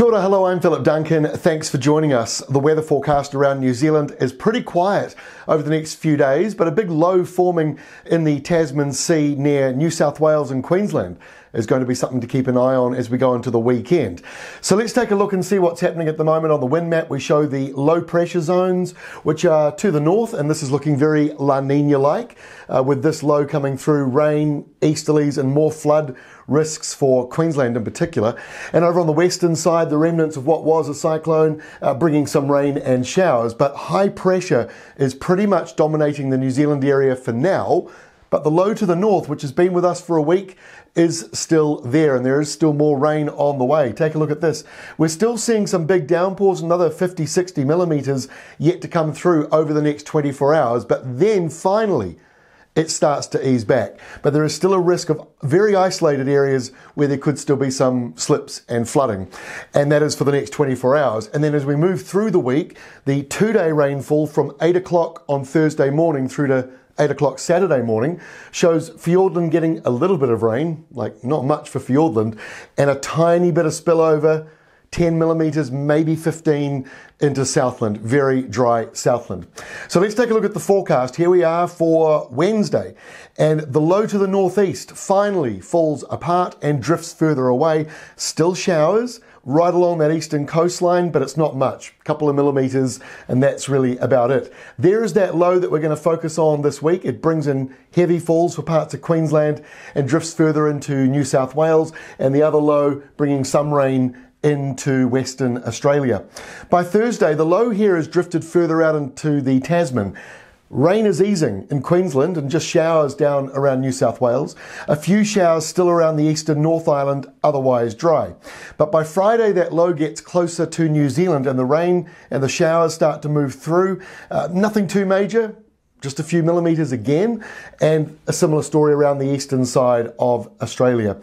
Kia ora, hello, I'm Philip Duncan. Thanks for joining us. The weather forecast around New Zealand is pretty quiet over the next few days, but a big low forming in the Tasman Sea near New South Wales and Queensland is going to be something to keep an eye on as we go into the weekend. So let's take a look and see what's happening at the moment. On the wind map, we show the low pressure zones, which are to the north, and this is looking very La Nina-like, with this low coming through, rain, easterlies and more flood risks for Queensland in particular. And over on the western side, the remnants of what was a cyclone, bringing some rain and showers, but high pressure is pretty much dominating the New Zealand area for now. But the low to the north, which has been with us for a week, is still there, and there is still more rain on the way. Take a look at this. We're still seeing some big downpours, another 50-60 millimetres yet to come through over the next 24 hours, but then finally it starts to ease back. But there is still a risk of very isolated areas where there could still be some slips and flooding, and that is for the next 24 hours. And then as we move through the week, the 2-day rainfall from 8 o'clock on Thursday morning through to 8 o'clock Saturday morning shows Fiordland getting a little bit of rain, like not much for Fiordland, and a tiny bit of spillover, 10 millimetres, maybe 15 into Southland, very dry Southland. So let's take a look at the forecast. Here we are for Wednesday, and the low to the northeast finally falls apart and drifts further away. Still showers right along that eastern coastline, but it's not much, a couple of millimetres, and that's really about it. There is that low that we're going to focus on this week. It brings in heavy falls for parts of Queensland and drifts further into New South Wales, and the other low bringing some rain into Western Australia. By Thursday, the low here has drifted further out into the Tasman. Rain is easing in Queensland and just showers down around New South Wales. A few showers still around the eastern North Island, otherwise dry. But by Friday, that low gets closer to New Zealand and the rain and the showers start to move through. Nothing too major, just a few millimetres again, and a similar story around the eastern side of Australia.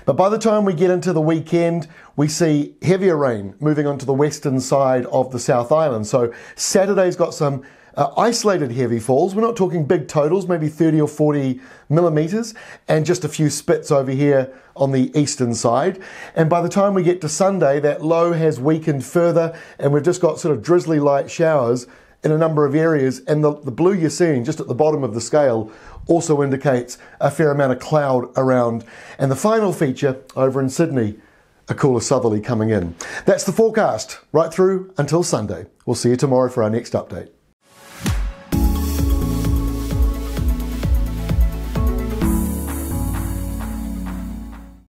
But by the time we get into the weekend, we see heavier rain moving onto the western side of the South Island. So Saturday's got some isolated heavy falls. We're not talking big totals, maybe 30 or 40 millimetres, and just a few spits over here on the eastern side. And by the time we get to Sunday, that low has weakened further, and we've just got sort of drizzly light showers in a number of areas, and the blue you're seeing just at the bottom of the scale also indicates a fair amount of cloud around. And the final feature over in Sydney, a cooler southerly coming in. That's the forecast right through until Sunday. We'll see you tomorrow for our next update.